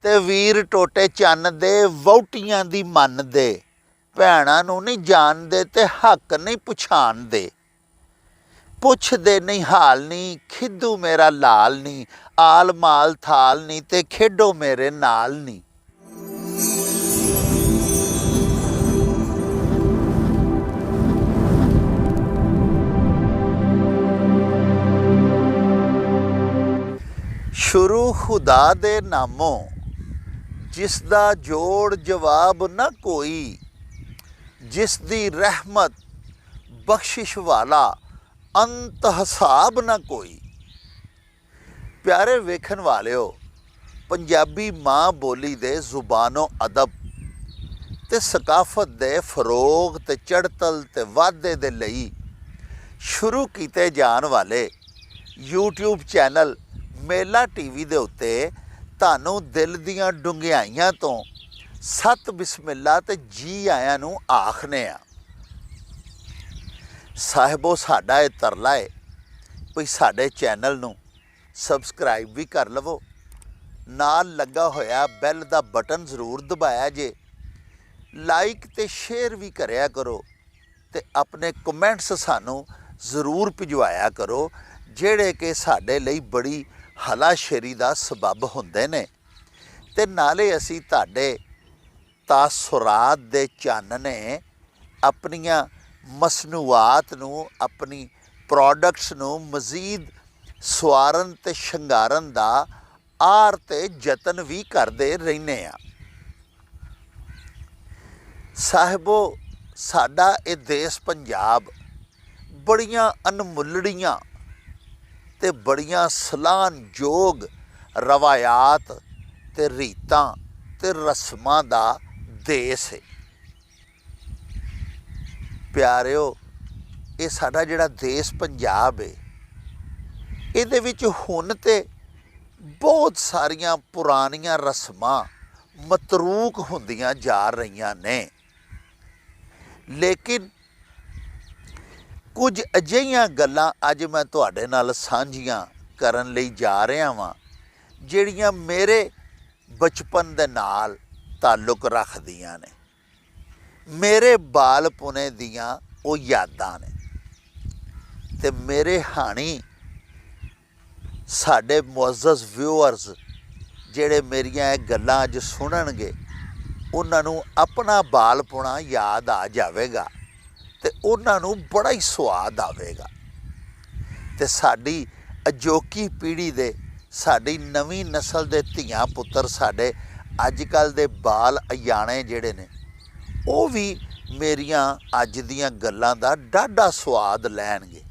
ते वीर टोटे चन्न दे वहुटियां दी मन दे भैणां नूं नहीं जानदे ते हक नहीं पछाणदे पुछदे नहीं हाल नहीं खिद्धू मेरा लाल नहीं आल माल थाल नहीं ते खेडो मेरे नाल नहीं। शुरू खुदा दे नामों जिसदा जोड़ जवाब न कोई जिसदी रहमत बख्शिश वाला अंत हिसाब न कोई। प्यारे वेखन वालिओ पंजाबी माँ बोली दे जुबानो अदब ते सकाफत दे फरोग ते चढ़तल ते वाधे दे लई शुरू कीते जान वाले यूट्यूब चैनल मेला टीवी दे उत्ते तानू दिल दियां डुंगियाइयां तो सत बिस्मिल्ला ते जी आयां नू आखने आ। साहिबो साडा ये तरला है भई साडे चैनल नू सबसक्राइब भी कर लवो, नाल लगा होया बैल दा बटन जरूर दबाया जे, लाइक ते शेयर भी करया करो ते अपने कमेंट्स सानू जरूर भिजवाया करो जेड़े कि साडे लई बड़ी हलाशेरी दा सबब हुंदे ने ते नाले असी तुहाडे तासुरात दे चानने अपनियां मसनूआत नू अपनी प्रोडक्ट्स नू मज़ीद सवारन ते शंगारन दा आर ते जतन भी करदे रहिने आ। साहिबो साडा ये देश पंजाब बड़ियां अनमुलड़ियां ते बड़ियां सलाहनयोग रवायात ते रीतां ते रस्मां दा देश है। प्यारिओ ये साडा जिहड़ा देश पंजाब है इहदे विच हुण ते बहुत सारियां पुरानियां रस्मां मतरूक हुंदियां जा रहीआं ने, लेकिन कुछ अजिहियां गल्लां अज मैं तुहाडे नाल सांझियां करन लई जा रहा वां जिहड़ियां मेरे बचपन दे नाल ताल्लुक रखदियां ने, मेरे बालपुने दियां वो यादां ने ते मेरे हाणी साडे मुअज़्ज़ज़ व्यूअर्स जिहड़े मेरियां ये गल्लां अज सुणनगे उन्हां नूं अपना बालपुना याद आ जावेगा ते उन्हां नूं बड़ा ही स्वाद आवेगा ते साडी अजोकी पीढ़ी दे साडी नवीं नस्ल दे धियां पुत्तर साडे अजकल दे बाल अयाणे जिहड़े ने वो भी मेरियां अज दियां गल्लां दा डाढा स्वाद लैणगे।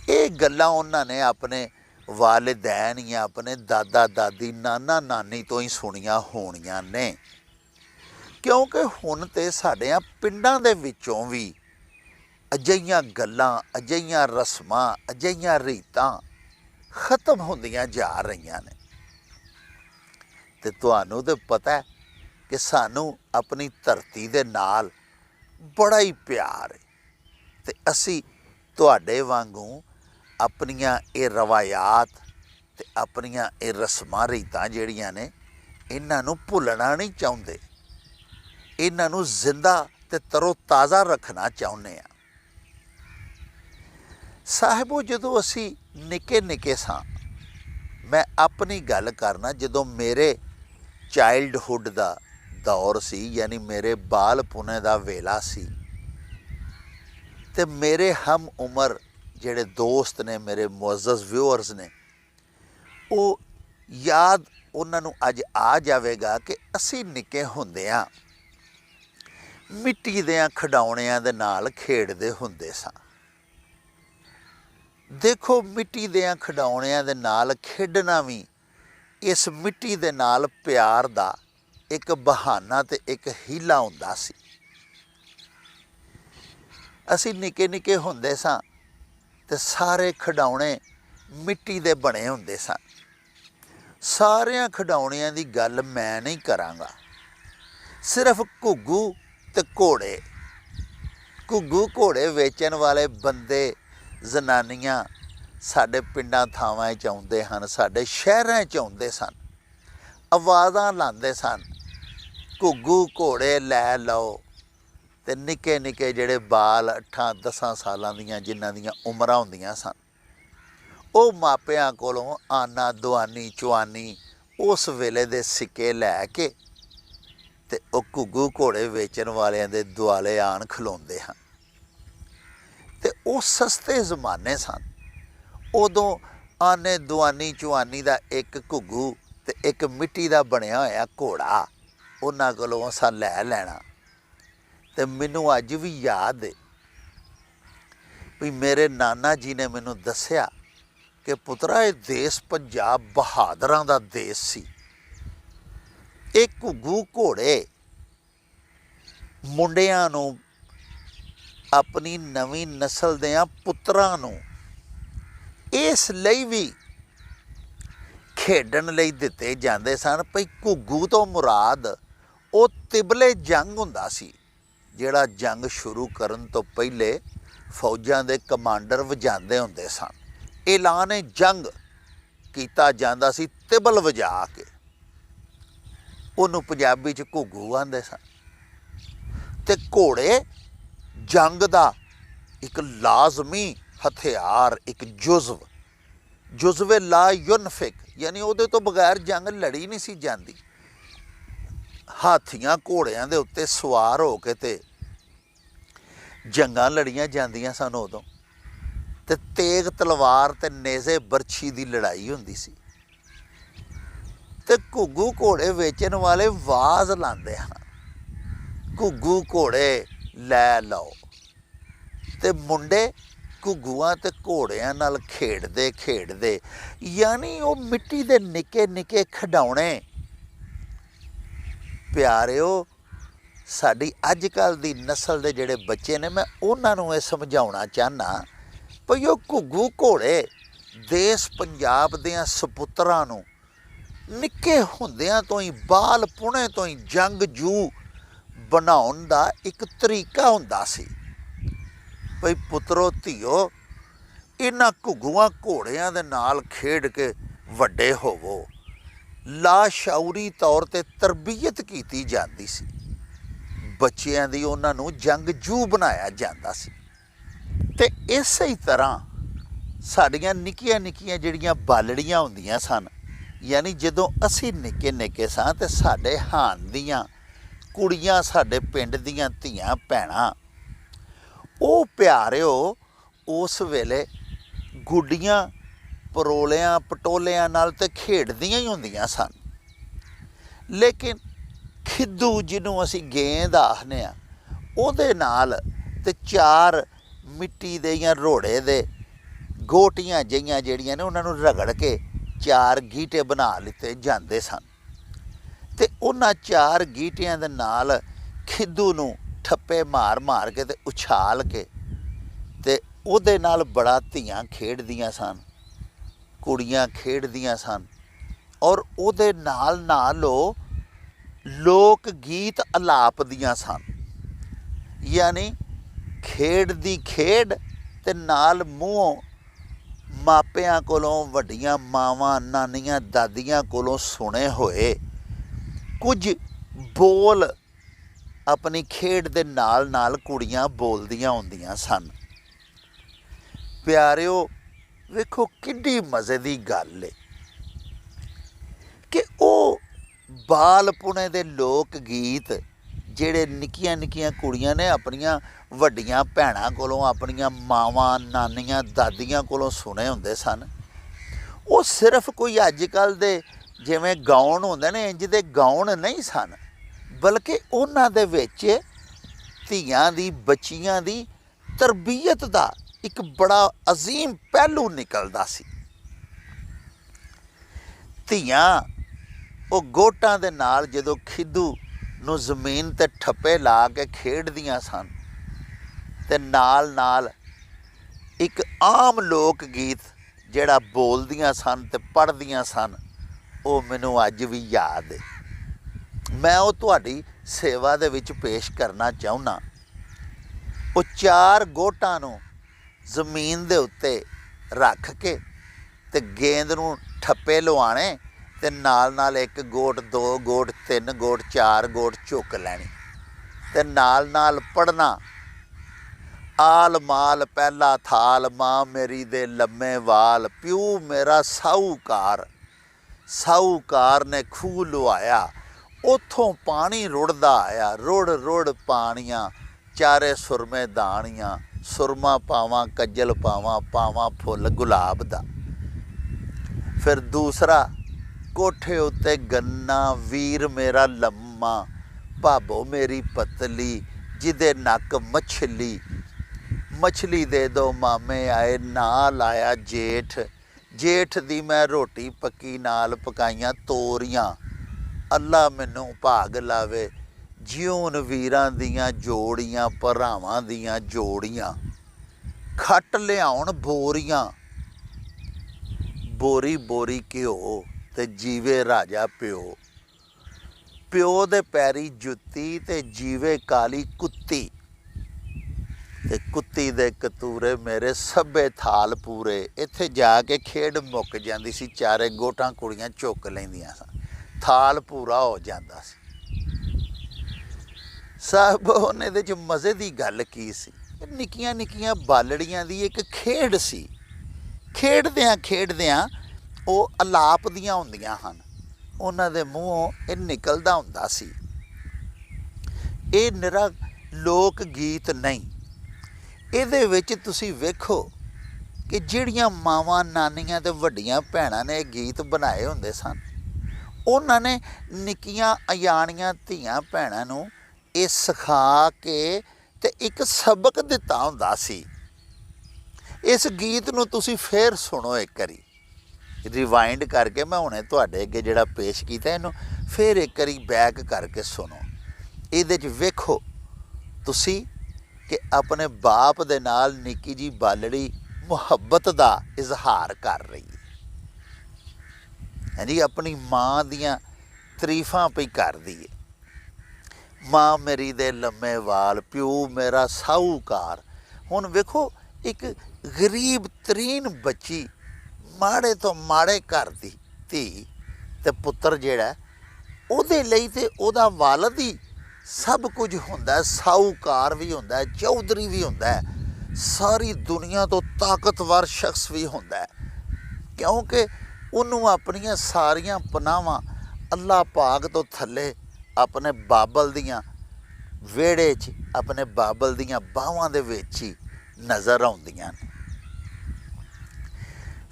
ये गल्लां उन्हां ने अपने वालिदैन या अपने दादा दादी नाना नानी तो ही सुनियां होणियां ने, क्योंकि हुण ते साडियां पिंडां दे विचों भी अजिहियां गल्लां अजिहियां रस्मां अजिहियां रीतां खत्म हुंदियां जा रहीआं ने ते तुहानूं ते पता है कि सानू अपनी धरती दे नाल बड़ा ही प्यार है ते असी तुहाडे वांगू अपनियां ये रवायात ते अपनियां ये रस्मां रीतां जिहड़ियां ने इन्हां नूं भुल्लना नहीं चाहुंदे, इन्हां नूं जिंदा ते तरो ताज़ा रखना चाहुंदे आ। साहिबो जदों असी निके निके सां, मैं अपनी गल करना जदों मेरे चाइल्डहुड दा दौर सी यानी मेरे बालपुने दा वेला सी ते मेरे हम उमर जिहड़े दोस्त ने मेरे मुअज़्ज़ज़ व्यूअर्स ने वो याद उन्हां नूं अज आ जावेगा कि असी निके हुंदिआं मिट्टी देआं खिडौणिਆਂ दे नाल खेडदे हुंदे सां। देखो मिट्टी देआं खिडौणिਆਂ दे नाल खेडना भी इस मिट्टी दे नाल प्यार दा एक बहाना ते एक हीला हुंदा सी। असी निके निके हुंदे सां ते सारे खिडौणे मिट्टी दे बने हुंदे सन। सारियां खिडौणिਆਂ दी गल मैं नहीं करांगा, सिर्फ घुग्गू ते घोड़े, घुग्गू घोड़े वेचण वाले बंदे जनानियां साडे पिंडां थावां च आउंदे हन, साडे शहरां च आउंदे सन। ਆਵਾਜ਼ਾਂ ਲਾਉਂਦੇ ਸਨ, ਘੁੱਗੂ ਘੋੜੇ ਲੈ ਲਓ। ਅਤੇ ਨਿੱਕੇ ਨਿੱਕੇ ਜਿਹੜੇ ਬਾਲ 8-10 ਸਾਲਾਂ ਦੀਆਂ ਜਿਨ੍ਹਾਂ ਦੀਆਂ ਉਮਰਾਂ ਹੁੰਦੀਆਂ ਸਨ, ਉਹ ਮਾਪਿਆਂ ਕੋਲੋਂ ਆਨਾ ਦੁਆਨੀ ਚੁਆਨੀ ਉਸ ਵੇਲੇ ਦੇ ਸਿੱਕੇ ਲੈ ਕੇ ਅਤੇ ਉਹ ਘੁੱਗੂ ਘੋੜੇ ਵੇਚਣ ਵਾਲਿਆਂ ਦੇ ਦੁਆਲੇ ਆਣ ਖਲੋਂਦੇ ਹਨ। ਅਤੇ ਉਹ ਸਸਤੇ ਜ਼ਮਾਨੇ ਸਨ। ਉਦੋਂ ਆਨੇ ਦੁਆਨੀ ਚੁਆਨੀ ਦਾ ਇੱਕ ਘੁੱਗੂ ਅਤੇ ਇੱਕ ਮਿੱਟੀ ਦਾ ਬਣਿਆ ਹੋਇਆ ਘੋੜਾ ਉਹਨਾਂ ਕੋਲੋਂ ਅਸਾਂ ਲੈ ਲੈਣਾ। ਅਤੇ ਮੈਨੂੰ ਅੱਜ ਵੀ ਯਾਦ ਹੈ ਵੀ ਮੇਰੇ ਨਾਨਾ ਜੀ ਨੇ ਮੈਨੂੰ ਦੱਸਿਆ ਕਿ ਪੁੱਤਰਾ, ਇਹ ਦੇਸ਼ ਪੰਜਾਬ ਬਹਾਦਰਾਂ ਦਾ ਦੇਸ਼ ਸੀ। ਇਹ ਘੁੱਗੂ ਘੋੜੇ ਮੁੰਡਿਆਂ ਨੂੰ, ਆਪਣੀ ਨਵੀਂ ਨਸਲ ਦਿਆਂ ਪੁੱਤਰਾਂ ਨੂੰ ਇਸ ਲਈ ਵੀ ਖੇਡਣ ਲਈ ਦਿੱਤੇ ਜਾਂਦੇ ਸਨ। ਭਈ ਘੁੱਗੂ ਤੋਂ ਮੁਰਾਦ ਉਹ ਤਿਬਲੇ ਜੰਗ ਹੁੰਦਾ ਸੀ, ਜਿਹੜਾ ਜੰਗ ਸ਼ੁਰੂ ਕਰਨ ਤੋਂ ਪਹਿਲੇ ਫੌਜਾਂ ਦੇ ਕਮਾਂਡਰ ਵਜਾਉਂਦੇ ਹੁੰਦੇ ਸਨ। ਐਲਾਨ ਜੰਗ ਕੀਤਾ ਜਾਂਦਾ ਸੀ ਤਿਬਲ ਵਜਾ ਕੇ, ਉਹਨੂੰ ਪੰਜਾਬੀ 'ਚ ਘੁੱਗੂ ਆਂਦੇ ਸਨ। ਅਤੇ ਘੋੜੇ ਜੰਗ ਦਾ ਇੱਕ ਲਾਜ਼ਮੀ ਹਥਿਆਰ, ਇੱਕ ਜੁਜ਼ਵੇ ਲਾ ਯੁਨਫਿਕ, ਯਾਨੀ ਉਹਦੇ ਤੋਂ ਬਗੈਰ ਜੰਗ ਲੜੀ ਨਹੀਂ ਸੀ ਜਾਂਦੀ। ਹਾਥੀਆਂ ਘੋੜਿਆਂ ਦੇ ਉੱਤੇ ਸਵਾਰ ਹੋ ਕੇ ਤੇ ਜੰਗਾਂ ਲੜੀਆਂ ਜਾਂਦੀਆਂ ਸਨ ਉਦੋਂ। ਅਤੇ ਤੇਗ ਤਲਵਾਰ ਅਤੇ ਨੇਜ਼ੇ ਬਰਛੀ ਦੀ ਲੜਾਈ ਹੁੰਦੀ ਸੀ। ਅਤੇ ਘੁੱਗੂ ਘੋੜੇ ਵੇਚਣ ਵਾਲੇ ਆਵਾਜ਼ ਲਾਉਂਦੇ ਹਨ, ਘੁੱਗੂ ਘੋੜੇ ਲੈ ਲਓ। ਅਤੇ ਮੁੰਡੇ ਘੁੱਗੂਆਂ ਅਤੇ ਘੋੜਿਆਂ ਨਾਲ ਖੇਡਦੇ ਖੇਡਦੇ, ਯਾਨੀ ਉਹ ਮਿੱਟੀ ਦੇ ਨਿੱਕੇ ਨਿੱਕੇ ਖਿਡੌਣੇ। ਪਿਆਰਿਓ, ਸਾਡੀ ਅੱਜ ਕੱਲ੍ਹ ਦੀ ਨਸਲ ਦੇ ਜਿਹੜੇ ਬੱਚੇ ਨੇ, ਮੈਂ ਉਹਨਾਂ ਨੂੰ ਇਹ ਸਮਝਾਉਣਾ ਚਾਹੁੰਦਾ ਭਈ ਉਹ ਘੁੱਗੂ ਘੋੜੇ ਦੇਸ਼ ਪੰਜਾਬ ਦਿਆਂ ਸਪੁੱਤਰਾਂ ਨੂੰ ਨਿੱਕੇ ਹੁੰਦਿਆਂ ਤੋਂ ਹੀ, ਬਾਲ ਪੁਣੇ ਤੋਂ ਹੀ ਜੰਗਜੂ ਬਣਾਉਣ ਦਾ ਇੱਕ ਤਰੀਕਾ ਹੁੰਦਾ ਸੀ। ਭਈ ਪੁੱਤਰੋ ਧੀਓ, ਇਹਨਾਂ ਘੁੱਗੂਆਂ ਘੋੜਿਆਂ ਦੇ ਨਾਲ ਖੇਡ ਕੇ ਵੱਡੇ ਹੋਵੋ। ਲਾਸ਼ਊਰੀ ਤੌਰ 'ਤੇ ਤਰਬੀਅਤ ਕੀਤੀ ਜਾਂਦੀ ਸੀ ਬੱਚਿਆਂ ਦੀ, ਉਹਨਾਂ ਨੂੰ ਜੰਗਜੂ ਬਣਾਇਆ ਜਾਂਦਾ ਸੀ। ਅਤੇ ਇਸੇ ਹੀ ਤਰ੍ਹਾਂ ਸਾਡੀਆਂ ਨਿੱਕੀਆਂ ਨਿੱਕੀਆਂ ਜਿਹੜੀਆਂ ਬਾਲੜੀਆਂ ਹੁੰਦੀਆਂ ਸਨ, ਯਾਨੀ ਜਦੋਂ ਅਸੀਂ ਨਿੱਕੇ ਨਿੱਕੇ ਸਾਂ ਅਤੇ ਸਾਡੇ ਹਾਣ ਦੀਆਂ ਕੁੜੀਆਂ, ਸਾਡੇ ਪਿੰਡ ਦੀਆਂ ਧੀਆਂ ਭੈਣਾਂ, ਉਹ ਪਿਆਰਿਓ ਉਸ ਵੇਲੇ ਗੁੱਡੀਆਂ ਪਰੋਲਿਆਂ ਪਟੋਲਿਆਂ ਨਾਲ ਤਾਂ ਖੇਡਦੀਆਂ ਹੀ ਹੁੰਦੀਆਂ ਸਨ। ਲੇਕਿਨ ਖਿੱਦੂ, ਜਿਹਨੂੰ ਅਸੀਂ ਗੇਂਦ ਆਖਦੇ ਹਾਂ, ਉਹਦੇ ਨਾਲ ਅਤੇ 4 ਮਿੱਟੀ ਦੇ ਜਾਂ ਰੋੜੇ ਦੇ ਗੋਟੀਆਂ ਜਿਹੀਆਂ ਜਿਹੜੀਆਂ ਨੇ, ਉਹਨਾਂ ਨੂੰ ਰਗੜ ਕੇ 4 ਗੀਟੇ ਬਣਾ ਲਿੱਤੇ ਜਾਂਦੇ ਸਨ। ਅਤੇ ਉਹਨਾਂ 4 ਗੀਟਿਆਂ ਦੇ ਨਾਲ ਖਿੱਦੂ ਨੂੰ ਠੱਪੇ ਮਾਰ ਮਾਰ ਕੇ ਅਤੇ ਉਛਾਲ ਕੇ, ਅਤੇ ਉਹਦੇ ਨਾਲ ਬੜਾ ਧੀਆਂ ਖੇਡਦੀਆਂ ਸਨ, ਕੁੜੀਆਂ ਖੇਡਦੀਆਂ ਸਨ। ਔਰ ਉਹਦੇ ਨਾਲ ਨਾਲ ਉਹ ਲੋਕ ਗੀਤ ਅਲਾਪਦੀਆਂ ਸਨ, ਯਾਨੀ ਖੇਡ ਦੀ ਖੇਡ ਅਤੇ ਨਾਲ ਮੂੰਹੋਂ ਮਾਪਿਆਂ ਕੋਲੋਂ, ਵੱਡੀਆਂ ਮਾਵਾਂ, ਨਾਨੀਆਂ, ਦਾਦੀਆਂ ਕੋਲੋਂ ਸੁਣੇ ਹੋਏ ਕੁਝ ਬੋਲ ਆਪਣੀ ਖੇਡ ਦੇ ਨਾਲ ਨਾਲ ਕੁੜੀਆਂ ਬੋਲਦੀਆਂ ਹੁੰਦੀਆਂ ਸਨ। ਪਿਆਰਿਓ, ਵੇਖੋ ਕਿੱਡੀ ਮਜ਼ੇ ਦੀ ਗੱਲ ਹੈ ਕਿ ਉਹ ਬਾਲਪੁਣੇ ਦੇ ਲੋਕ ਗੀਤ ਜਿਹੜੇ ਨਿੱਕੀਆਂ ਨਿੱਕੀਆਂ ਕੁੜੀਆਂ ਨੇ ਆਪਣੀਆਂ ਵੱਡੀਆਂ ਭੈਣਾਂ ਕੋਲੋਂ, ਆਪਣੀਆਂ ਮਾਵਾਂ, ਨਾਨੀਆਂ, ਦਾਦੀਆਂ ਕੋਲੋਂ ਸੁਣੇ ਹੁੰਦੇ ਸਨ, ਉਹ ਸਿਰਫ ਕੋਈ ਅੱਜ ਕੱਲ੍ਹ ਦੇ ਜਿਵੇਂ ਗਾਉਣ ਹੁੰਦੇ ਨੇ ਇੰਝ ਦੇ ਗਾਉਣ ਨਹੀਂ ਸਨ, ਬਲਕਿ ਉਹਨਾਂ ਦੇ ਵਿੱਚ ਧੀਆਂ ਦੀ, ਬੱਚੀਆਂ ਦੀ ਤਰਬੀਅਤ ਦਾ ਇੱਕ ਬੜਾ ਅਜ਼ੀਮ ਪਹਿਲੂ ਨਿਕਲਦਾ ਸੀ। ਧੀਆਂ ਉਹ ਗੋਟਾਂ ਦੇ ਨਾਲ ਜਦੋਂ ਖਿੱਦੂ ਨੂੰ ਜ਼ਮੀਨ 'ਤੇ ਠੱਪੇ ਲਾ ਕੇ ਖੇਡਦੀਆਂ ਸਨ, ਅਤੇ ਨਾਲ ਨਾਲ ਇੱਕ ਆਮ ਲੋਕ ਗੀਤ ਜਿਹੜਾ ਬੋਲਦੀਆਂ ਸਨ ਅਤੇ ਪੜ੍ਹਦੀਆਂ ਸਨ, ਉਹ ਮੈਨੂੰ ਅੱਜ ਵੀ ਯਾਦ ਹੈ। ਮੈਂ ਉਹ ਤੁਹਾਡੀ ਸੇਵਾ ਦੇ ਵਿੱਚ ਪੇਸ਼ ਕਰਨਾ ਚਾਹੁੰਦਾ। ਉਹ 4 ਗੋਟਾਂ ਨੂੰ ਜ਼ਮੀਨ ਦੇ ਉੱਤੇ ਰੱਖ ਕੇ ਅਤੇ ਗੇਂਦ ਨੂੰ ਠੱਪੇ ਲਵਾਉਣੇ ਤੇ ਨਾਲ ਇੱਕ ਗੋਟ, 2 ਗੋਟ, 3 ਗੋਟ, 4 ਗੋਟ ਝੁੱਕ ਲੈਣੀ ਤੇ ਨਾਲ ਪੜ੍ਹਨਾ। ਆਲ ਮਾਲ ਪਹਿਲਾ ਥਾਲ, ਮਾਂ ਮੇਰੀ ਦੇ ਲੰਮੇ ਵਾਲ, ਪਿਓ ਮੇਰਾ ਸਾਹੂਕਾਰ। ਸਾਹੂਕਾਰ ਨੇ ਖੂਹ ਲੁਹਾਇਆ, ਉੱਥੋਂ ਪਾਣੀ ਰੁੜਦਾ ਆਇਆ। ਰੁੜ ਰੁੜ ਪਾਣੀਆਂ, ਚਾਰੇ ਸੁਰਮੇ ਦਾਣੀਆਂ। ਸੁਰਮਾ ਪਾਵਾਂ ਕੱਜਲ ਪਾਵਾਂ, ਪਾਵਾਂ ਫੁੱਲ ਗੁਲਾਬ ਦਾ। ਫਿਰ ਦੂਸਰਾ, ਕੋਠੇ ਉੱਤੇ ਗੰਨਾ, ਵੀਰ ਮੇਰਾ ਲੰਮਾ, ਭਾਬੋ ਮੇਰੀ ਪਤਲੀ, ਜਿਹਦੇ ਨੱਕ ਮੱਛਲੀ। ਮੱਛਲੀ ਦੇ ਦੋ ਮਾਮੇ ਆਏ, ਨਾਲ ਆਇਆ ਜੇਠ। ਜੇਠ ਦੀ ਮੈਂ ਰੋਟੀ ਪੱਕੀ, ਨਾਲ ਪਕਾਈਆਂ ਤੋਰੀਆਂ। ਅੱਲਾ ਮੈਨੂੰ ਭਾਗ ਲਾਵੇ, ਜਿਉਣ ਵੀਰਾਂ ਦੀਆਂ ਜੋੜੀਆਂ, ਭਰਾਵਾਂ ਦੀਆਂ ਜੋੜੀਆਂ। ਖੱਟ ਲਿਆਉਣ ਬੋਰੀਆਂ, ਬੋਰੀ ਬੋਰੀ ਘਿਓ, ਤੇ ਜੀਵੇ ਰਾਜਾ ਪਿਓ। ਪਿਓ ਦੇ ਪੈਰੀ ਜੁੱਤੀ, ਤੇ ਜੀਵੇ ਕਾਲੀ ਕੁੱਤੀ। ਤੇ ਕੁੱਤੀ ਦੇ ਕਤੂਰੇ ਮੇਰੇ ਸਭੇ ਥਾਲ ਪੂਰੇ। ਇੱਥੇ ਜਾ ਕੇ ਖੇਡ ਮੁੱਕ ਜਾਂਦੀ ਸੀ, ਚਾਰੇ ਗੋਟਾਂ ਕੁੜੀਆਂ ਝੁੱਕ ਲੈਂਦੀਆਂ ਸਨ, ਥਾਲ ਪੂਰਾ ਹੋ ਜਾਂਦਾ ਸੀ। ਸਾਹਿਬ ਉਹਨੇ ਇਹਦੇ 'ਚ ਮਜ਼ੇ ਦੀ ਗੱਲ ਕੀ ਸੀ? ਨਿੱਕੀਆਂ ਨਿੱਕੀਆਂ ਬਾਲੜੀਆਂ ਦੀ ਇੱਕ ਖੇਡ ਸੀ। ਖੇਡਦਿਆਂ ਉਹ ਅਲਾਪ ਦੀਆਂ ਹੁੰਦੀਆਂ ਹਨ, ਉਹਨਾਂ ਦੇ ਮੂੰਹੋਂ ਇਹ ਨਿਕਲਦਾ ਹੁੰਦਾ ਸੀ। ਇਹ ਨਿਰਾ ਲੋਕ ਗੀਤ ਨਹੀਂ, ਇਹਦੇ ਵਿੱਚ ਤੁਸੀਂ ਵੇਖੋ ਕਿ ਜਿਹੜੀਆਂ ਮਾਵਾਂ, ਨਾਨੀਆਂ ਤੇ ਵੱਡੀਆਂ ਭੈਣਾਂ ਨੇ ਇਹ ਗੀਤ ਬਣਾਏ ਹੁੰਦੇ ਸਨ, ਉਹਨਾਂ ਨੇ ਨਿੱਕੀਆਂ ਅਜਾਣੀਆਂ ਧੀਆਂ ਭੈਣਾਂ ਨੂੰ ਇਹ ਸਿਖਾ ਕੇ ਤੇ ਇੱਕ ਸਬਕ ਦਿੱਤਾ ਹੁੰਦਾ ਸੀ। ਇਸ ਗੀਤ ਨੂੰ ਤੁਸੀਂ ਫੇਰ ਸੁਣੋ ਇੱਕ ਵਾਰੀ, ਰਿਵਾਈਂਡ ਕਰਕੇ। ਮੈਂ ਹੁਣੇ ਤੁਹਾਡੇ ਅੱਗੇ ਜਿਹੜਾ ਪੇਸ਼ ਕੀਤਾ, ਇਹਨੂੰ ਫੇਰ ਇੱਕ ਵਾਰੀ ਬੈਕ ਕਰਕੇ ਸੁਣੋ। ਇਹਦੇ 'ਚ ਵੇਖੋ ਤੁਸੀਂ ਕਿ ਆਪਣੇ ਬਾਪ ਦੇ ਨਾਲ ਨਿੱਕੀ ਜੀ ਬਾਲੜੀ ਮੁਹੱਬਤ ਦਾ ਇਜ਼ਹਾਰ ਕਰ ਰਹੀ ਹੈ। ਹਾਂਜੀ, ਆਪਣੀ ਮਾਂ ਦੀਆਂ ਤਾਰੀਫਾਂ ਪਈ ਕਰਦੀ ਹੈ। ਮਾਂ ਮੇਰੀ ਦੇ ਲੰਮੇ ਵਾਲ, ਪਿਓ ਮੇਰਾ ਸਾਹੂਕਾਰ। ਹੁਣ ਵੇਖੋ, ਇੱਕ ਗਰੀਬ ਤਰੀਨ ਬੱਚੀ, ਮਾੜੇ ਤੋਂ ਮਾੜੇ ਘਰ ਦੀ ਧੀ, ਤੇ ਪੁੱਤਰ ਜਿਹੜਾ ਉਹਦੇ ਲਈ ਤੇ ਉਹਦਾ ਵਾਲਦ ਹੀ ਸਭ ਕੁਝ ਹੁੰਦਾ। ਸਾਹੂਕਾਰ ਵੀ ਹੁੰਦਾ, ਚੌਧਰੀ ਵੀ ਹੁੰਦਾ, ਸਾਰੀ ਦੁਨੀਆ ਤੋਂ ਤਾਕਤਵਰ ਸ਼ਖਸ ਵੀ ਹੁੰਦਾ, ਕਿਉਂਕਿ ਉਹਨੂੰ ਆਪਣੀਆਂ ਸਾਰੀਆਂ ਪਨਾਹਾਂ ਅੱਲਾ ਪਾਕ ਤੋਂ ਥੱਲੇ ਆਪਣੇ ਬਾਬਲ ਦੀਆਂ ਵਿਹੜੇ 'ਚ, ਆਪਣੇ ਬਾਬਲ ਦੀਆਂ ਬਾਹਾਂ ਦੇ ਵਿੱਚ ਹੀ ਨਜ਼ਰ ਆਉਂਦੀਆਂ ਨੇ।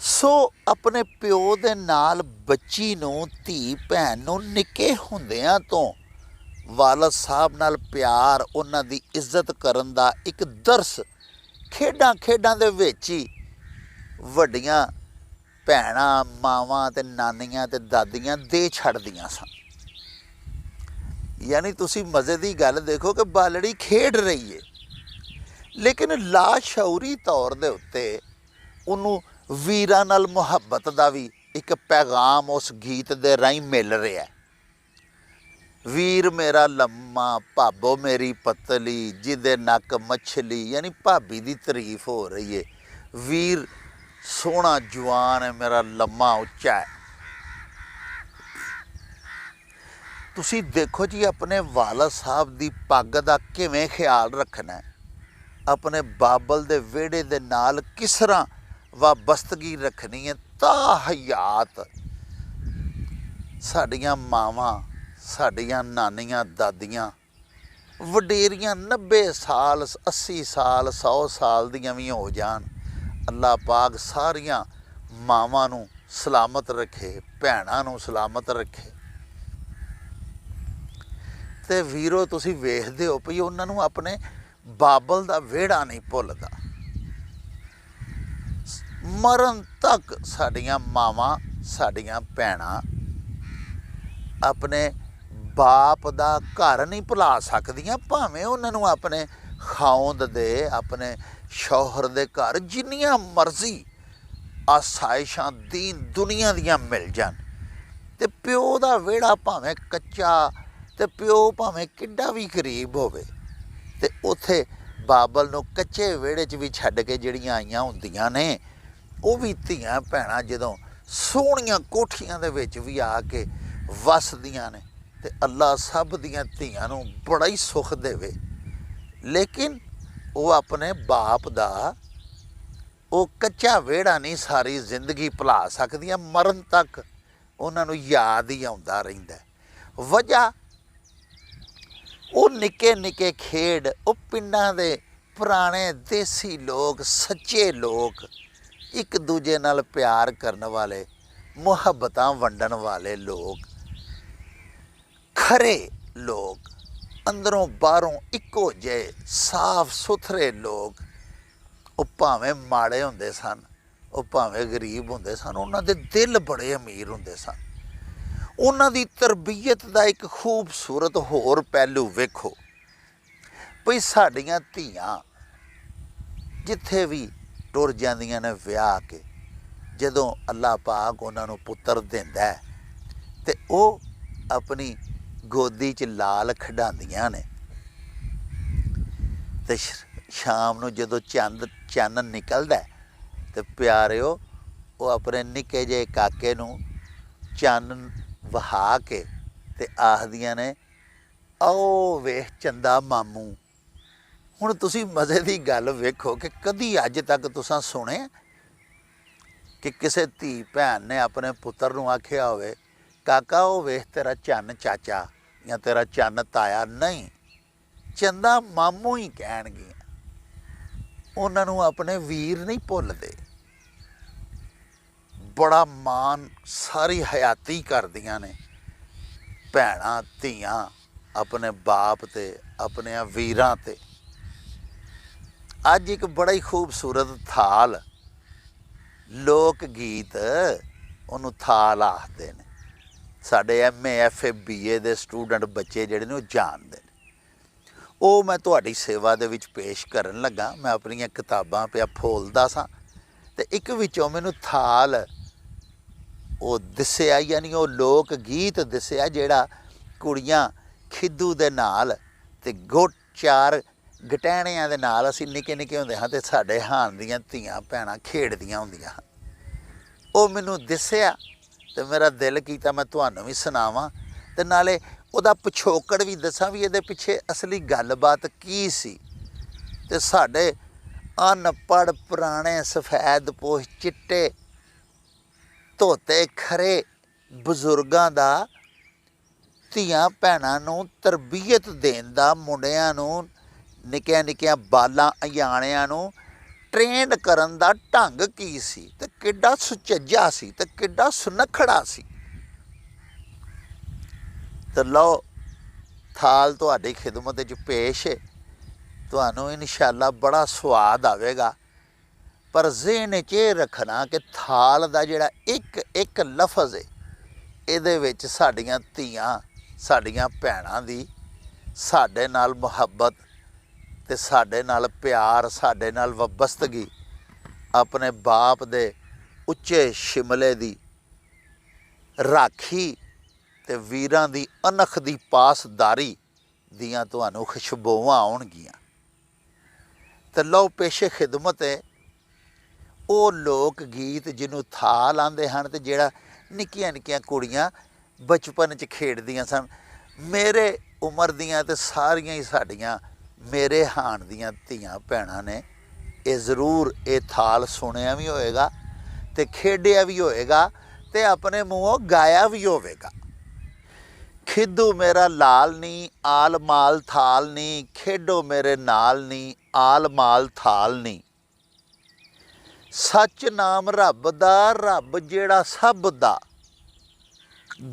ਸੋ ਆਪਣੇ ਪਿਓ ਦੇ ਨਾਲ ਬੱਚੀ ਨੂੰ, ਧੀ ਭੈਣ ਨੂੰ ਨਿੱਕੇ ਹੁੰਦਿਆਂ ਤੋਂ ਵਾਲਦ ਸਾਹਿਬ ਨਾਲ ਪਿਆਰ, ਉਹਨਾਂ ਦੀ ਇੱਜ਼ਤ ਕਰਨ ਦਾ ਇੱਕ ਦਰਸ ਖੇਡਾਂ ਦੇ ਵਿੱਚ ਹੀ ਵੱਡੀਆਂ ਭੈਣਾਂ, ਮਾਵਾਂ ਤੇ ਨਾਨੀਆਂ ਤੇ ਦਾਦੀਆਂ ਦੇ ਛੱਡਦੀਆਂ ਸਨ। ਯਾਨੀ ਤੁਸੀਂ ਮਜ਼ੇ ਦੀ ਗੱਲ ਦੇਖੋ ਕਿ ਬਾਲੜੀ ਖੇਡ ਰਹੀ ਹੈ, ਲੇਕਿਨ ਲਾਸ਼ਊਰੀ ਤੌਰ ਦੇ ਉੱਤੇ ਉਹਨੂੰ ਵੀਰਾਂ ਨਾਲ ਮੁਹੱਬਤ ਦਾ ਵੀ ਇੱਕ ਪੈਗਾਮ ਉਸ ਗੀਤ ਦੇ ਰਾਹੀਂ ਮਿਲ ਰਿਹਾ। ਵੀਰ ਮੇਰਾ ਲੰਮਾ, ਭਾਬੋ ਮੇਰੀ ਪਤਲੀ, ਜਿਹਦੇ ਨੱਕ ਮੱਛਲੀ। ਯਾਨੀ ਭਾਬੀ ਦੀ ਤਾਰੀਫ ਹੋ ਰਹੀ ਹੈ। ਵੀਰ ਸੋਹਣਾ ਜਵਾਨ ਹੈ, ਮੇਰਾ ਲੰਮਾ ਉੱਚਾ ਹੈ। ਤੁਸੀਂ ਦੇਖੋ ਜੀ, ਆਪਣੇ ਵਾਲਦ ਸਾਹਿਬ ਦੀ ਪੱਗ ਦਾ ਕਿਵੇਂ ਖਿਆਲ ਰੱਖਣਾ ਹੈ, ਆਪਣੇ ਬਾਬਲ ਦੇ ਵਿਹੜੇ ਦੇ ਨਾਲ ਕਿਸ ਤਰ੍ਹਾਂ ਵਾਬਸਤਗੀ ਰੱਖਣੀ ਹੈ। ਤਾਂ ਹਯਾਤ ਸਾਡੀਆਂ ਮਾਵਾਂ, ਸਾਡੀਆਂ ਨਾਨੀਆਂ, ਦਾਦੀਆਂ, ਵਡੇਰੀਆਂ 90 ਸਾਲ, 80 ਸਾਲ, 100 ਸਾਲ ਦੀਆਂ ਵੀ ਹੋ ਜਾਣ, ਅੱਲਾ ਪਾਕ ਸਾਰੀਆਂ ਮਾਵਾਂ ਨੂੰ ਸਲਾਮਤ ਰੱਖੇ, ਭੈਣਾਂ ਨੂੰ ਸਲਾਮਤ ਰੱਖੇ। ਤੇ ਵੀਰੋ, ਤੁਸੀਂ ਵੇਖਦੇ ਹੋ ਵੀ ਉਹਨਾਂ ਨੂੰ ਆਪਣੇ ਬਾਬਲ ਦਾ ਵਿਹੜਾ ਨਹੀਂ ਭੁੱਲਦਾ। ਮਰਨ ਤੱਕ ਸਾਡੀਆਂ ਮਾਵਾਂ, ਸਾਡੀਆਂ ਭੈਣਾਂ ਆਪਣੇ ਬਾਪ ਦਾ ਘਰ ਨਹੀਂ ਭੁਲਾ ਸਕਦੀਆਂ, ਭਾਵੇਂ ਉਹਨਾਂ ਨੂੰ ਆਪਣੇ ਖਾਉਂਦ ਦੇ, ਆਪਣੇ ਸ਼ੌਹਰ ਦੇ ਘਰ ਜਿੰਨੀਆਂ ਮਰਜ਼ੀ ਆਸਾਇਸ਼ਾਂ ਦੀਨ ਦੁਨੀਆ ਦੀਆਂ ਮਿਲ ਜਾਣ। ਤੇ ਪਿਓ ਦਾ ਵਿਹੜਾ ਭਾਵੇਂ ਕੱਚਾ, ਤੇ ਪਿਓ ਭਾਵੇਂ ਕਿੱਡਾ ਵੀ ਗਰੀਬ ਹੋਵੇ, ਤੇ ਉੱਥੇ ਬਾਬਲ ਨੂੰ ਕੱਚੇ ਵਿਹੜੇ 'ਚ ਵੀ ਛੱਡ ਕੇ ਜਿਹੜੀਆਂ ਆਈਆਂ ਹੁੰਦੀਆਂ ਨੇ, ਉਹ ਵੀ ਧੀਆਂ ਭੈਣਾਂ ਜਦੋਂ ਸੋਹਣੀਆਂ ਕੋਠੀਆਂ ਦੇ ਵਿੱਚ ਵੀ ਆ ਕੇ ਵਸਦੀਆਂ ਨੇ ਤੇ ਅੱਲਾ ਸਭ ਦੀਆਂ ਧੀਆਂ ਨੂੰ ਬੜਾ ਹੀ ਸੁੱਖ ਦੇਵੇ। ਲੇਕਿਨ ਉਹ ਆਪਣੇ ਬਾਪ ਦਾ ਉਹ ਕੱਚਾ ਵਿਹੜਾ ਨਹੀਂ ਸਾਰੀ ਜ਼ਿੰਦਗੀ ਭੁਲਾ ਸਕਦੀਆਂ, ਮਰਨ ਤੱਕ ਉਹਨਾਂ ਨੂੰ ਯਾਦ ਹੀ ਆਉਂਦਾ ਰਹਿੰਦਾ। ਵਜ੍ਹਾ ਉਹ ਨਿੱਕੇ ਨਿੱਕੇ ਖੇਡ, ਉਹ ਪਿੰਡਾਂ ਦੇ ਪੁਰਾਣੇ ਦੇਸੀ ਲੋਕ, ਸੱਚੇ ਲੋਕ, ਇੱਕ ਦੂਜੇ ਨਾਲ ਪਿਆਰ ਕਰਨ ਵਾਲੇ, ਮੁਹੱਬਤਾਂ ਵੰਡਣ ਵਾਲੇ ਲੋਕ, ਖਰੇ ਲੋਕ, ਅੰਦਰੋਂ ਬਾਹਰੋਂ ਇੱਕੋ ਜਿਹੇ ਸਾਫ ਸੁਥਰੇ ਲੋਕ। ਉਹ ਭਾਵੇਂ ਮਾੜੇ ਹੁੰਦੇ ਸਨ, ਉਹ ਭਾਵੇਂ ਗਰੀਬ ਹੁੰਦੇ ਸਨ, ਉਹਨਾਂ ਦੇ ਦਿਲ ਬੜੇ ਅਮੀਰ ਹੁੰਦੇ ਸਨ। ਉਹਨਾਂ ਦੀ ਤਰਬੀਅਤ ਦਾ ਇੱਕ ਖੂਬਸੂਰਤ ਹੋਰ ਪਹਿਲੂ ਵੇਖੋ ਭਈ ਸਾਡੀਆਂ ਧੀਆਂ ਜਿੱਥੇ ਵੀ ਟੁਰ ਜਾਂਦੀਆਂ ਨੇ ਵਿਆਹ ਕੇ, ਜਦੋਂ ਅੱਲਾ ਪਾਕ ਉਹਨਾਂ ਨੂੰ ਪੁੱਤਰ ਦਿੰਦਾ ਤੇ ਉਹ ਆਪਣੀ ਗੋਦੀ 'ਚ ਲਾਲ ਖਿਡਾਉਂਦੀਆਂ ਨੇ ਤੇ ਸ਼ਾਮ ਨੂੰ ਜਦੋਂ ਚੰਨ ਨਿਕਲਦਾ ਤੇ ਪਿਆਰਿਓ ਉਹ ਆਪਣੇ ਨਿੱਕੇ ਜਿਹੇ ਕਾਕੇ ਨੂੰ ਚੰਨ ਵਹਾ ਕੇ ਤੇ ਆਖਦੀਆਂ ਨੇ, ਆਓ ਵੇਖ ਚੰਦਾ ਮਾਮੂ। ਹੁਣ ਤੁਸੀਂ ਮਜ਼ੇ ਦੀ ਗੱਲ ਵੇਖੋ ਕਿ ਕਦੀ ਅੱਜ ਤੱਕ ਤੁਸੀਂ ਸੁਣਿਆ ਕਿ ਕਿਸੇ ਧੀ ਭੈਣ ਨੇ ਆਪਣੇ ਪੁੱਤਰ ਨੂੰ ਆਖਿਆ ਹੋਵੇ, ਕਾਕਾ ਉਹ ਵੇਖ ਤੇਰਾ ਚੰਨ ਚਾਚਾ ਜਾਂ ਤੇਰਾ ਚੰਨ ਤਾਇਆ? ਨਹੀਂ, ਚੰਦਾ ਮਾਮੂ ਹੀ ਕਹਿਣਗੀਆਂ। ਉਹਨਾਂ ਨੂੰ ਆਪਣੇ ਵੀਰ ਨਹੀਂ ਭੁੱਲਦੇ। ਬੜਾ ਮਾਣ, ਸਾਰੀ ਹਯਾਤੀ ਕਰਦੀਆਂ ਨੇ ਭੈਣਾਂ ਧੀਆਂ ਆਪਣੇ ਬਾਪ ਤੇ, ਆਪਣੇ ਵੀਰਾਂ ਤੇ। ਅੱਜ ਇੱਕ ਬੜਾ ਹੀ ਖੂਬਸੂਰਤ ਥਾਲ, ਲੋਕ ਗੀਤ, ਉਹਨੂੰ ਥਾਲ ਆਖਦੇ ਨੇ। ਸਾਡੇ MA FA BA ਦੇ ਸਟੂਡੈਂਟ ਬੱਚੇ ਜਿਹੜੇ ਨੇ ਉਹ ਜਾਣਦੇ ਨੇ। ਉਹ ਮੈਂ ਤੁਹਾਡੀ ਸੇਵਾ ਦੇ ਵਿੱਚ ਪੇਸ਼ ਕਰਨ ਲੱਗਾ। ਮੈਂ ਆਪਣੀਆਂ ਕਿਤਾਬਾਂ ਪਿਆ ਫੋਲਦਾ ਸਾਂ ਤੇ ਇੱਕ ਵਿੱਚੋਂ ਮੈਨੂੰ ਥਾਲ ਉਹ ਦਿਸਿਆ, ਯਾਨੀ ਉਹ ਲੋਕ ਗੀਤ ਦਿਸਿਆ ਜਿਹੜਾ ਕੁੜੀਆਂ ਖਿੱਦੂ ਦੇ ਨਾਲ ਤੇ ਚਾਰ ਗਟਹਿਣਿਆਂ ਦੇ ਨਾਲ ਅਸੀਂ ਨਿੱਕੇ ਨਿੱਕੇ ਹੁੰਦੇ ਹਾਂ ਤੇ ਸਾਡੇ ਹਾਣ ਦੀਆਂ ਧੀਆਂ ਭੈਣਾਂ ਖੇਡਦੀਆਂ ਹੁੰਦੀਆਂ ਹਨ। ਉਹ ਮੈਨੂੰ ਦਿਸਿਆ ਤੇ ਮੇਰਾ ਦਿਲ ਕੀਤਾ ਮੈਂ ਤੁਹਾਨੂੰ ਵੀ ਸੁਣਾਵਾਂ ਤੇ ਨਾਲੇ ਉਹਦਾ ਪਿਛੋਕੜ ਵੀ ਦੱਸਾਂ ਵੀ ਇਹਦੇ ਪਿੱਛੇ ਅਸਲੀ ਗੱਲਬਾਤ ਕੀ ਸੀ। ਤੇ ਸਾਡੇ ਅਨਪੜ੍ਹ ਪੁਰਾਣੇ ਸਫੈਦ ਪੋਸ਼ ਚਿੱਟੇ ਧੋਤੇ ਖਰੇ ਬਜ਼ੁਰਗਾਂ ਦਾ ਧੀਆਂ ਭੈਣਾਂ ਨੂੰ ਤਰਬੀਅਤ ਦੇਣ ਦਾ, ਮੁੰਡਿਆਂ ਨੂੰ, ਨਿੱਕੀਆਂ ਨਿੱਕੀਆਂ ਬਾਲਾਂ ਅਯਾਣਿਆਂ ਨੂੰ ਟ੍ਰੇਨਡ ਕਰਨ ਦਾ ਢੰਗ ਕੀ ਸੀ ਤੇ ਕਿੱਡਾ ਸੁਚੱਜਾ ਸੀ ਤੇ ਕਿੱਡਾ ਸੁਨੱਖੜਾ ਸੀ। ਤੇ ਲਓ ਥਾਲ ਤੁਹਾਡੀ ਖਿਦਮਤ 'ਚ ਪੇਸ਼ ਹੈ। ਤੁਹਾਨੂੰ ਇਨਸ਼ਾਅੱਲਾ ਬੜਾ ਸਵਾਦ ਆਵੇਗਾ। ਪਰ ਜ਼ਿਹਨ 'ਚ ਇਹ ਰੱਖਣਾ ਕਿ ਥਾਲ ਦਾ ਜਿਹੜਾ ਇੱਕ ਇੱਕ ਲਫ਼ਜ਼ ਹੈ, ਇਹਦੇ ਵਿੱਚ ਸਾਡੀਆਂ ਧੀਆਂ, ਸਾਡੀਆਂ ਭੈਣਾਂ ਦੀ ਸਾਡੇ ਨਾਲ ਮੁਹੱਬਤ ਤੇ ਸਾਡੇ ਨਾਲ ਪਿਆਰ, ਸਾਡੇ ਨਾਲ ਵਬਸਤਗੀ, ਆਪਣੇ ਬਾਪ ਦੇ ਉੱਚੇ ਸ਼ਿਮਲੇ ਦੀ ਰਾਖੀ ਤੇ ਵੀਰਾਂ ਦੀ ਅਣਖ ਦੀ ਪਾਸਦਾਰੀ ਦੀਆਂ ਤੁਹਾਨੂੰ ਖੁਸ਼ਬੂਆਂ ਆਉਣਗੀਆਂ। ਤੇ ਲਓ ਪੇਸ਼ੇ ਖਿਦਮਤ ਹੈ ਉਹ ਲੋਕ ਗੀਤ ਜਿਹਨੂੰ ਥਾਲ ਆਂਦੇ ਹਨ ਤੇ ਜਿਹੜਾ ਨਿੱਕੀਆਂ ਨਿੱਕੀਆਂ ਕੁੜੀਆਂ ਬਚਪਨ 'ਚ ਖੇਡਦੀਆਂ ਸਨ। ਮੇਰੇ ਉਮਰ ਦੀਆਂ ਤੇ ਸਾਰੀਆਂ ਹੀ ਸਾਡੀਆਂ ਮੇਰੇ ਹਾਣ ਦੀਆਂ ਧੀਆਂ ਭੈਣਾਂ ਨੇ ਇਹ ਜ਼ਰੂਰ ਇਹ ਥਾਲ ਸੁਣਿਆ ਵੀ ਹੋਏਗਾ ਤੇ ਖੇਡਿਆ ਵੀ ਹੋਏਗਾ ਤੇ ਆਪਣੇ ਮੂੰਹੋਂ ਗਾਇਆ ਵੀ ਹੋਵੇਗਾ। ਖਿੱਦੂ ਮੇਰਾ ਲਾਲ ਨੀ, ਆਲ ਮਾਲ ਥਾਲ ਨੀ, ਖੇਡੋ ਮੇਰੇ ਨਾਲ ਨੀ, ਆਲ ਮਾਲ ਥਾਲ ਨੀ। ਸੱਚ ਨਾਮ ਰੱਬ ਦਾ, ਰੱਬ ਜਿਹੜਾ ਸਭ ਦਾ,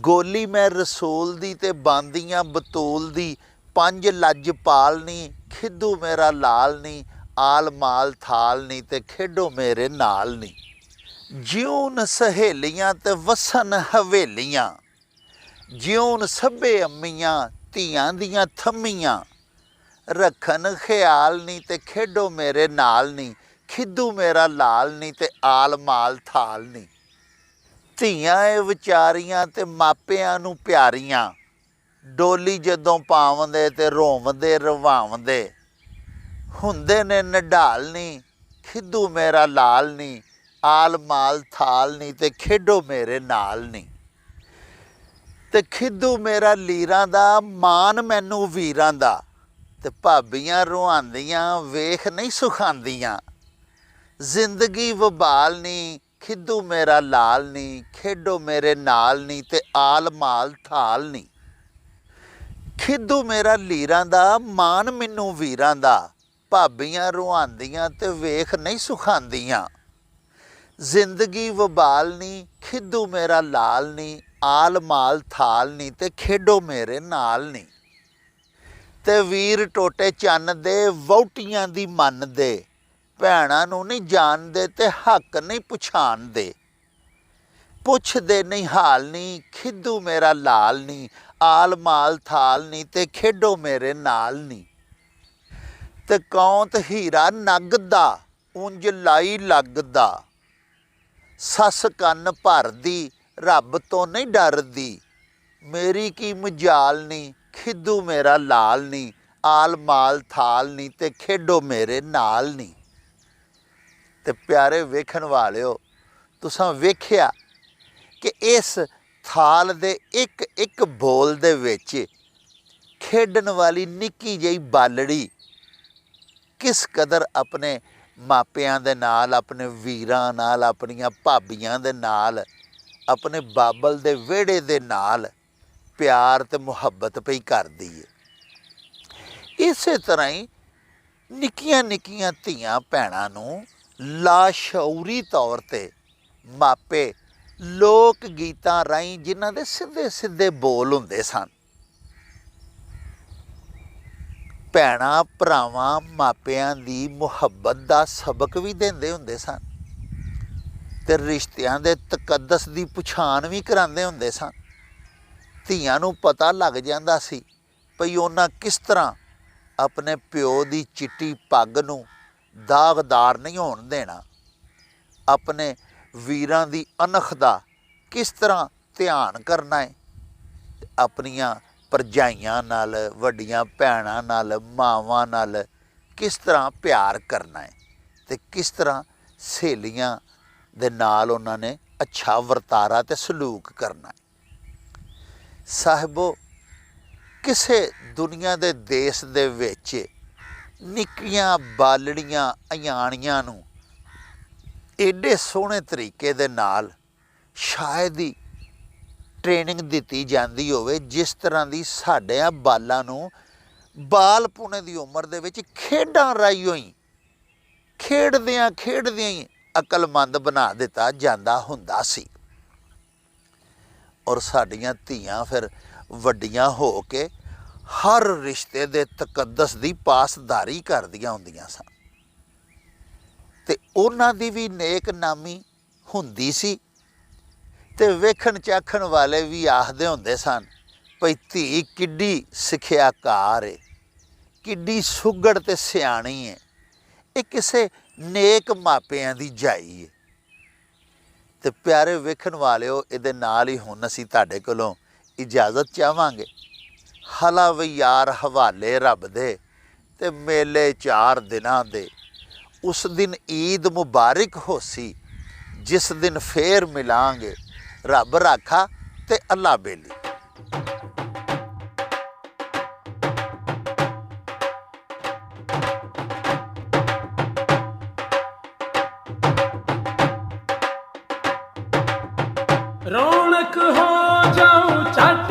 ਗੋਲੀ ਮੈਂ ਰਸੂਲ ਦੀ ਤੇ ਬਾਂਦੀਆਂ ਬਤੂਲ ਦੀ, ਪੰਜ ਲੱਜ ਪਾਲਨੀ, ਖਿੱਦੂ ਮੇਰਾ ਲਾਲ ਨੀ, ਆਲ ਮਾਲ ਥਾਲ ਨੀ ਤੇ ਖੇਡੋ ਮੇਰੇ ਨਾਲ ਨੀ। ਜਿਉਣ ਸਹੇਲੀਆਂ ਤੇ ਵਸਣ ਹਵੇਲੀਆਂ, ਜਿਉਣ ਸਭੇ ਅੰਮੀਆਂ ਧੀਆਂ ਦੀਆਂ ਥੰਮੀਆਂ, ਰੱਖਣ ਖਿਆਲ ਨੀ ਤੇ ਖੇਡੋ ਮੇਰੇ ਨਾਲ ਨੀ, ਖਿੱਦੂ ਮੇਰਾ ਲਾਲ ਨੀ ਤੇ ਆਲ ਮਾਲ ਥਾਲ ਨੀ। ਧੀਆਂ ਏ ਵਿਚਾਰੀਆਂ ਤੇ ਮਾਪਿਆਂ ਨੂੰ ਪਿਆਰੀਆਂ, ਡੋਲੀ ਜਦੋਂ ਪਾਵੰਦੇ ਤੇ ਰੋਵੰਦੇ ਰਵਾਵੰਦੇ, ਹੁੰਦੇ ਨੇ ਨਢਾਲ ਨੀ, ਖਿੱਦੂ ਮੇਰਾ ਲਾਲ ਨੀ, ਆਲ ਮਾਲ ਥਾਲ ਨੀ ਤੇ ਖੇਡੋ ਮੇਰੇ ਨਾਲ ਨੀ। ਤੇ ਖਿੱਦੂ ਮੇਰਾ ਲੀਰਾਂ ਦਾ, ਮਾਨ ਮੈਨੂੰ ਵੀਰਾਂ ਦਾ। ਤੇ ਭਾਬੀਆਂ ਰੁਆਂਦੀਆਂ ਵੇਖ ਨਹੀਂ ਸੁਖਾਂਦੀਆਂ। ਜ਼ਿੰਦਗੀ ਵਬਾਲ ਨੀ, ਖਿੱਦੂ ਮੇਰਾ ਲਾਲ ਨੀ, ਖੇਡੋ ਮੇਰੇ ਨਾਲ ਨੀ ਤੇ ਆਲ ਮਾਲ ਥਾਲ ਨੀ। ਖਿੱਦੂ ਮੇਰਾ ਲੀਰਾਂ ਦਾ, ਮਾਨ ਮੈਨੂੰ ਵੀਰਾਂ ਦਾ। ਭਾਬੀਆਂ ਰੁਆਂਦੀਆਂ ਤੇ ਵੇਖ ਨਹੀਂ ਸੁਖਾਂਦੀਆਂ। ਜ਼ਿੰਦਗੀ ਵਬਾਲ ਨੀ, ਖਿੱਦੂ ਮੇਰਾ ਲਾਲ ਨੀ, ਆਲ ਮਾਲ ਥਾਲ ਨੀ ਤੇ ਖੇਡੋ ਮੇਰੇ ਨਾਲ ਨੀ। ਤੇ ਵੀਰ ਟੋਟੇ ਚੰਨ ਦੇ, ਵਹੁਟੀਆਂ ਦੀ ਮੰਨਦੇ। ਭੈਣਾਂ ਨੂੰ ਨਹੀਂ ਜਾਣਦੇ ਤੇ ਹੱਕ ਨਹੀਂ ਪਛਾਣਦੇ। ਪੁੱਛਦੇ ਨਹੀਂ ਹਾਲ ਨੀ, ਖਿੱਦੂ ਮੇਰਾ ਲਾਲ ਨੀ, ਆਲ ਮਾਲ ਥਾਲ ਨੀ ਤੇ ਖੇਡੋ ਮੇਰੇ ਨਾਲ ਨੀ। ਤੇ ਕੌਂਤ ਹੀਰਾ ਨਗਦਾ, ਉਂਝ ਲਾਈ ਲੱਗਦਾ। ਸੱਸ ਕੰਨ ਭਰਦੀ, ਰੱਬ ਤੋਂ ਨਹੀਂ ਡਰਦੀ। ਮੇਰੀ ਕੀ ਮਜਾਲ ਨੀ, ਖਿੱਦੂ ਮੇਰਾ ਲਾਲ ਨੀ, ਆਲ ਮਾਲ ਥਾਲ ਨੀ ਤੇ ਖੇਡੋ ਮੇਰੇ ਨਾਲ ਨੀ। ਤੇ ਪਿਆਰੇ ਵੇਖਣ ਵਾਲਿਓ, ਤੁਸਾਂ ਵੇਖਿਆ ਕਿ ਇਸ ਥਾਲ ਦੇ ਇੱਕ ਇੱਕ ਬੋਲ ਦੇ ਵਿੱਚ ਖੇਡਣ ਵਾਲੀ ਨਿੱਕੀ ਜਿਹੀ ਬਾਲੜੀ ਕਿਸ ਕਦਰ ਆਪਣੇ ਮਾਪਿਆਂ ਦੇ ਨਾਲ, ਆਪਣੇ ਵੀਰਾਂ ਨਾਲ, ਆਪਣੀਆਂ ਭਾਬੀਆਂ ਦੇ ਨਾਲ, ਆਪਣੇ ਬਾਬਲ ਦੇ ਵਿਹੜੇ ਦੇ ਨਾਲ ਪਿਆਰ ਤੇ ਮੁਹੱਬਤ ਪਈ ਕਰਦੀ ਹੈ। ਇਸੇ ਤਰ੍ਹਾਂ ਹੀ ਨਿੱਕੀਆਂ ਨਿੱਕੀਆਂ ਧੀਆਂ ਭੈਣਾਂ ਨੂੰ ਲਾਸ਼ਊਰੀ ਤੌਰ 'ਤੇ ਮਾਪੇ ਲੋਕ ਗੀਤਾਂ ਰਾਹੀਂ, ਜਿਨ੍ਹਾਂ ਦੇ ਸਿੱਧੇ ਸਿੱਧੇ ਬੋਲ ਹੁੰਦੇ ਸਨ, ਭੈਣਾਂ ਭਰਾਵਾਂ ਮਾਪਿਆਂ ਦੀ ਮੁਹੱਬਤ ਦਾ ਸਬਕ ਵੀ ਦਿੰਦੇ ਹੁੰਦੇ ਸਨ ਤੇ ਰਿਸ਼ਤਿਆਂ ਦੇ ਤਕੱਦਸ ਦੀ ਪਛਾਣ ਵੀ ਕਰਾਉਂਦੇ ਹੁੰਦੇ ਸਨ। ਧੀਆਂ ਨੂੰ ਪਤਾ ਲੱਗ ਜਾਂਦਾ ਸੀ ਭਈ ਉਹਨਾਂ ਕਿਸ ਤਰ੍ਹਾਂ ਆਪਣੇ ਪਿਓ ਦੀ ਚਿੱਟੀ ਪੱਗ ਨੂੰ ਦਾਗਦਾਰ ਨਹੀਂ ਹੋਣ ਦੇਣਾ, ਆਪਣੇ ਵੀਰਾਂ ਦੀ ਅਣਖ ਦਾ ਕਿਸ ਤਰ੍ਹਾਂ ਧਿਆਨ ਕਰਨਾ ਹੈ, ਆਪਣੀਆਂ ਭਰਜਾਈਆਂ ਨਾਲ, ਵੱਡੀਆਂ ਭੈਣਾਂ ਨਾਲ, ਮਾਵਾਂ ਨਾਲ ਕਿਸ ਤਰ੍ਹਾਂ ਪਿਆਰ ਕਰਨਾ ਹੈ ਤੇ ਕਿਸ ਤਰ੍ਹਾਂ ਸਹੇਲੀਆਂ ਦੇ ਨਾਲ ਉਹਨਾਂ ਨੇ ਅੱਛਾ ਵਰਤਾਰਾ ਤੇ ਸਲੂਕ ਕਰਨਾ ਹੈ। ਸਾਹਿਬੋ, ਕਿਸੇ ਦੁਨੀਆ ਦੇ ਦੇਸ਼ ਦੇ ਵਿੱਚ ਨਿੱਕੀਆਂ ਬਾਲੜੀਆਂ ਅਯਾਣੀਆਂ ਨੂੰ ਐਡੇ ਸੋਹਣੇ ਤਰੀਕੇ ਦੇ ਨਾਲ ਸ਼ਾਇਦ ਹੀ ਟ੍ਰੇਨਿੰਗ ਦਿੱਤੀ ਜਾਂਦੀ ਹੋਵੇ ਜਿਸ ਤਰ੍ਹਾਂ ਦੀ ਸਾਡਿਆਂ ਬਾਲਾਂ ਨੂੰ ਬਾਲਪੁਣੇ ਦੀ ਉਮਰ ਦੇ ਵਿੱਚ ਖੇਡਾਂ ਰਾਹੀਂ ਹੋਈ ਖੇਡਦਿਆਂ ਹੀ ਅਕਲਮੰਦ ਬਣਾ ਦਿੱਤਾ ਜਾਂਦਾ ਹੁੰਦਾ ਸੀ। ਔਰ ਸਾਡੀਆਂ ਧੀਆਂ ਫਿਰ ਵੱਡੀਆਂ ਹੋ ਕੇ ਹਰ ਰਿਸ਼ਤੇ ਦੇ ਤਕੱਦਸ ਦੀ ਪਾਸਦਾਰੀ ਕਰਦੀਆਂ ਹੁੰਦੀਆਂ ਸਨ ਤੇ ਉਹਨਾਂ ਦੀ ਵੀ ਨੇਕ ਨਾਮੀ ਹੁੰਦੀ ਸੀ ਤੇ ਵੇਖਣ ਚਾਖਣ ਵਾਲੇ ਵੀ ਆਖਦੇ ਹੁੰਦੇ ਸਨ ਭਈ ਧੀ ਕਿੱਡੀ ਸਿੱਖਿਆਕਾਰ ਏ, ਕਿੱਡੀ ਸੁਘੜ ਤੇ ਸਿਆਣੀ ਏ, ਇਹ ਕਿਸੇ ਨੇਕ ਮਾਪਿਆਂ ਦੀ ਜਾਈ ਏ। ਤੇ ਪਿਆਰੇ ਵੇਖਣ ਵਾਲਿਓ, ਇਹਦੇ ਨਾਲ ਹੀ ਹੁਣ ਅਸੀਂ ਤੁਹਾਡੇ ਕੋਲੋਂ ਇਜਾਜ਼ਤ ਚਾਹਾਂਗੇ। ਹਲਾ ਵੀ ਯਾਰ ਹਵਾਲੇ ਰੱਬ ਦੇ ਤੇ ਮੇਲੇ 4 ਦਿਨਾਂ ਦੇ। ਉਸ ਦਿਨ ਈਦ ਮੁਬਾਰਕ ਹੋਸੀ, ਜਿਸ ਦਿਨ ਫੇਰ ਮਿਲਾਂਗੇ। ਰੱਬ ਰਾਖਾ ਤੇ ਅੱਲਾ ਬੇਲੀ। रौनक हो जाऊं चट